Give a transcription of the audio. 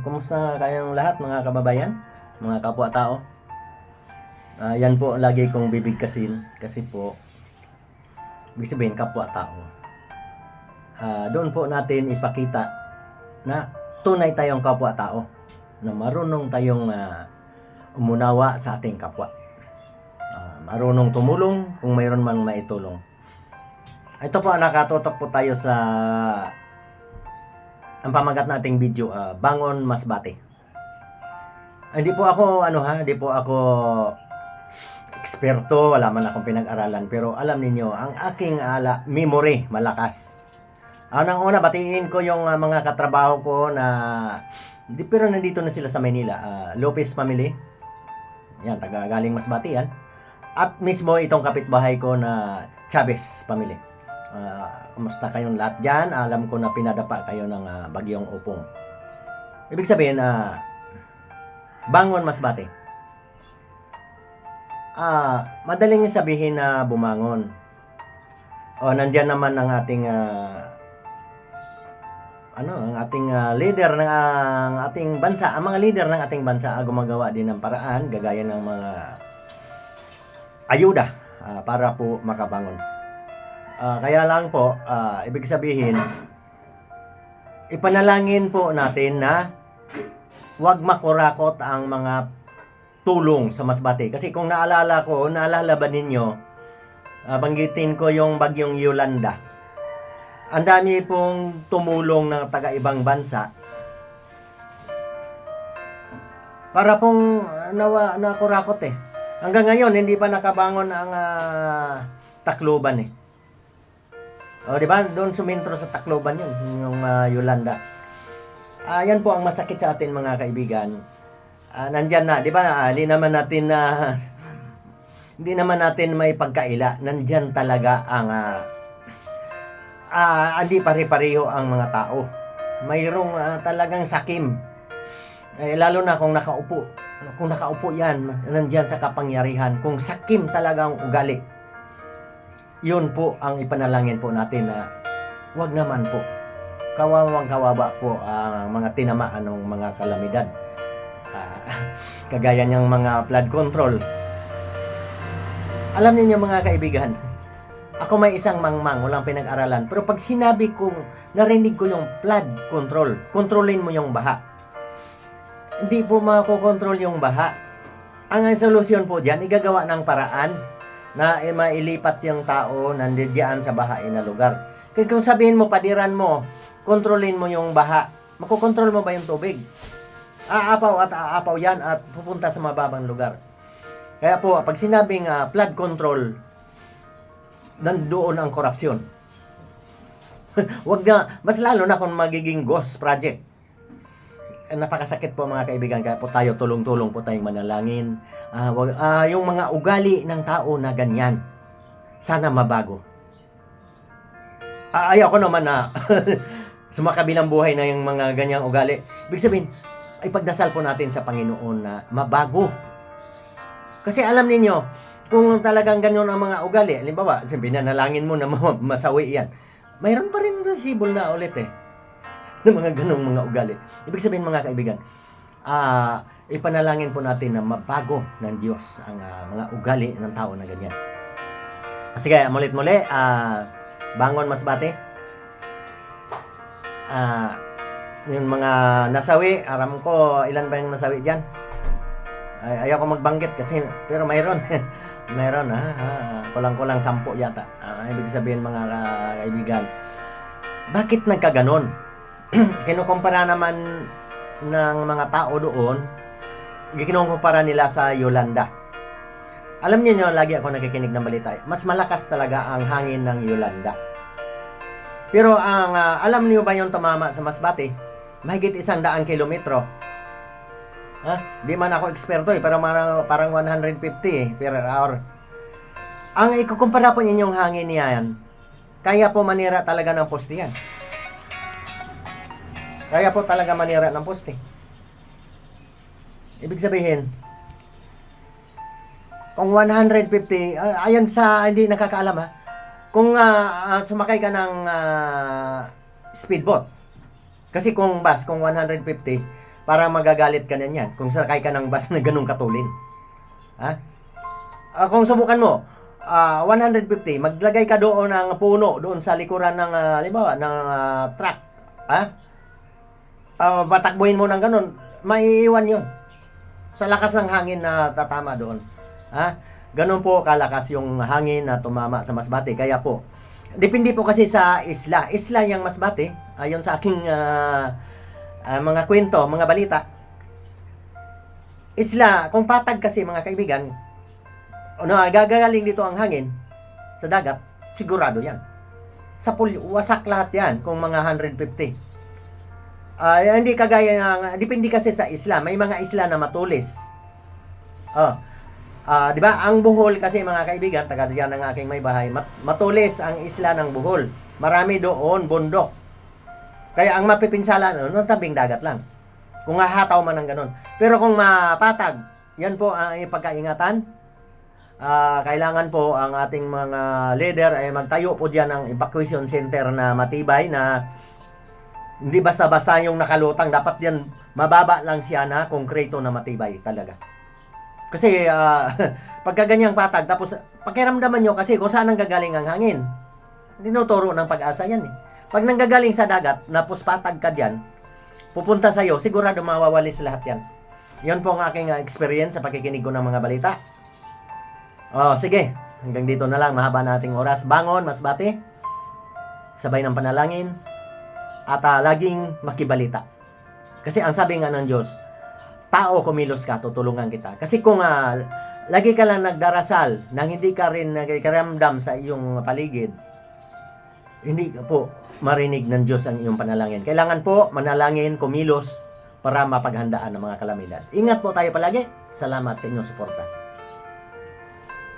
Kumusta kayong lahat mga kababayan, mga kapwa-tao? Yan po lagi kong bibigkasin kasi po, ibig sabihin kapwa-tao. Doon po natin ipakita na tunay tayong kapwa-tao, na marunong tayong umunawa sa ating kapwa. Marunong tumulong kung mayroon mang maitulong. Ito po, nakatutok po tayo sa ang pamagat nating video, Bangon Masbate. Hindi po ako hindi po ako eksperto, wala man akong pinag-aralan, pero alam ninyo, ang aking memory malakas. Nang una, batiin ko yung mga katrabaho ko na pero nandito na sila sa Maynila. Lopez family. Yan, galing Masbate yan. At mismo itong kapitbahay ko na Chavez family. Kumusta kayong lahat dyan? Alam ko na pinadapa kayo ng bagyong Upong. Ibig sabihin, Bangon Masbate. Madaling sabihin na bumangon. Nandiyan naman ang ating ang ating leader ng ating bansa, ang mga leader ng ating bansa gumagawa din ng paraan gagaya ng mga ayuda para po makabangon. Kaya lang po, ibig sabihin, ipanalangin po natin na huwag makurakot ang mga tulong sa Masbate. Kasi kung naalala ba ninyo, banggitin ko yung bagyong Yolanda. Ang dami pong tumulong ng taga-ibang bansa para pong nakurakot eh. Hanggang ngayon, hindi pa nakabangon ang Tacloban eh. Di ba? Doon sumintro sa Tacloban yun, yung Yolanda. Yan po ang masakit sa atin mga kaibigan. Nandyan na, di ba? Hindi naman natin may pagkaila. Nandyan talaga ang hindi pare-pareho ang mga tao. Mayroong talagang sakim. Lalo na kung nakaupo. Kung nakaupo yan, nandyan sa kapangyarihan. Kung sakim talagang ugali. Yun po ang ipanalangin po natin na wag naman po. Kawawang-kawawa po ang mga tinamaan ng mga kalamidad. Kagaya niyang mga flood control. Alam niyo mga kaibigan, ako may isang mangmang, walang pinag-aralan. Pero pag sinabi kong, narinig ko yung flood control, kontrolin mo yung baha. Hindi po makokontrol yung baha. Ang solusyon po dyan, igagawa ng paraan na mailipat yung tao nandiyan sa bahain na lugar. Kaya kung sabihin mo, padiran mo, kontrolin mo yung baha, makokontrol mo ba yung tubig? Aapaw at aapaw yan at pupunta sa mababang lugar. Kaya po, pag sinabing flood control, nandoon ang korupsyon. Wag na, mas lalo na kung magiging ghost project. Napakasakit po mga kaibigan, kaya po tayo tulong-tulong po tayong manalangin. Yung mga ugali ng tao na ganyan, sana mabago. Ayaw ko naman na sumakabilang buhay na yung mga ganyang ugali. Ibig sabihin, ay pagdasal po natin sa Panginoon na mabago. Kasi alam niyo, kung talagang ganyan ang mga ugali, halimbawa, binanalangin mo na masawi yan, mayroon pa rin resibol na ulit ng mga ganong mga ugali. Ibig sabihin mga kaibigan, ipanalangin po natin na mabago ng Diyos ang mga ugali ng tao na ganyan. Sige, mulit-muli, Bangon Masbate. Yung mga nasawi, aram ko ilan ba yung nasawi dyan? Ayaw ko magbanggit kasi, pero mayroon. Mayroon kulang-kulang 10 yata. Ibig sabihin mga kaibigan, bakit nagkaganon? Kinukumpara naman ng mga tao doon, kinukumpara nila sa Yolanda. Alam niyo lagi ako nakikinig ng balita, mas malakas talaga ang hangin ng Yolanda. Pero ang alam niyo ba yung tumama sa Masbate? Mahigit 100 kilometro. Di man ako eksperto pero parang 150 per hour. Ang ikukumpara po ninyong hangin niyan, kaya po manira talaga ng poste yan. Kaya po talaga manira ng poste. Ibig sabihin, kung 150, ayan sa hindi nakakaalam kung sumakay ka ng speedboat. Kasi kung bus, kung 150, Para magagalit ka na niyan kung sakay ka ng bus na ganun katulin. Ha? Kung subukan mo, 150, maglagay ka doon ng puno doon sa likuran ng halimbawa ng truck. Ha? Patakbuhin mo ng ganun, maiiwan 'yon. Sa lakas ng hangin na tatama doon. Ha? Ganun po kalakas yung hangin na tumama sa masbate. Kaya po, depende po kasi sa isla. Isla yung masbate, ayon sa aking mga kwento, mga balita. Isla, kung patag kasi mga kaibigan, gagaling dito ang hangin sa dagat, sigurado yan. Sa wasak lahat yan kung mga 150. Hindi kagaya ng, depende kasi sa isla. May mga isla na matulis. Di ba? Ang Bohol kasi mga kaibigan, taga diyan ng aking may bahay, matulis ang isla ng Bohol. Marami doon bundok. Kaya ang mapipinsala noon, tabing dagat lang. Kung hahataw man ng ganun. Pero kung mapatag, yan po ang ipagkaingatan. Kailangan po ang ating mga leader ay magtayo po diyan ng evacuation center na matibay, na hindi basta-basta yung nakalutang. Dapat yan mababa lang siya na konkreto na matibay talaga. Kasi pagka ganyang patag, tapos pakiramdaman nyo kasi kung saan ang gagaling ang hangin. Tinuturo ng Pag-asa yan eh. Pag nanggagaling sa dagat, napos patag ka dyan, pupunta sa'yo, sigurado mawawalis lahat yan. Yan po ang aking experience sa pakikinig ko ng mga balita. Sige, hanggang dito na lang, mahaba na ating oras. Bangon, masbate, sabay ng panalangin, at laging makibalita. Kasi ang sabi nga ng Diyos, tao, kumilos ka, tutulungan kita. Kasi kung lagi ka lang nagdarasal, nang hindi ka rin nagkaramdam sa iyong paligid, hindi po marinig ng Diyos ang iyong panalangin. Kailangan po manalangin, kumilos, para mapaghandaan ng mga kalamidad. Ingat po tayo palagi. Salamat sa inyong suporta.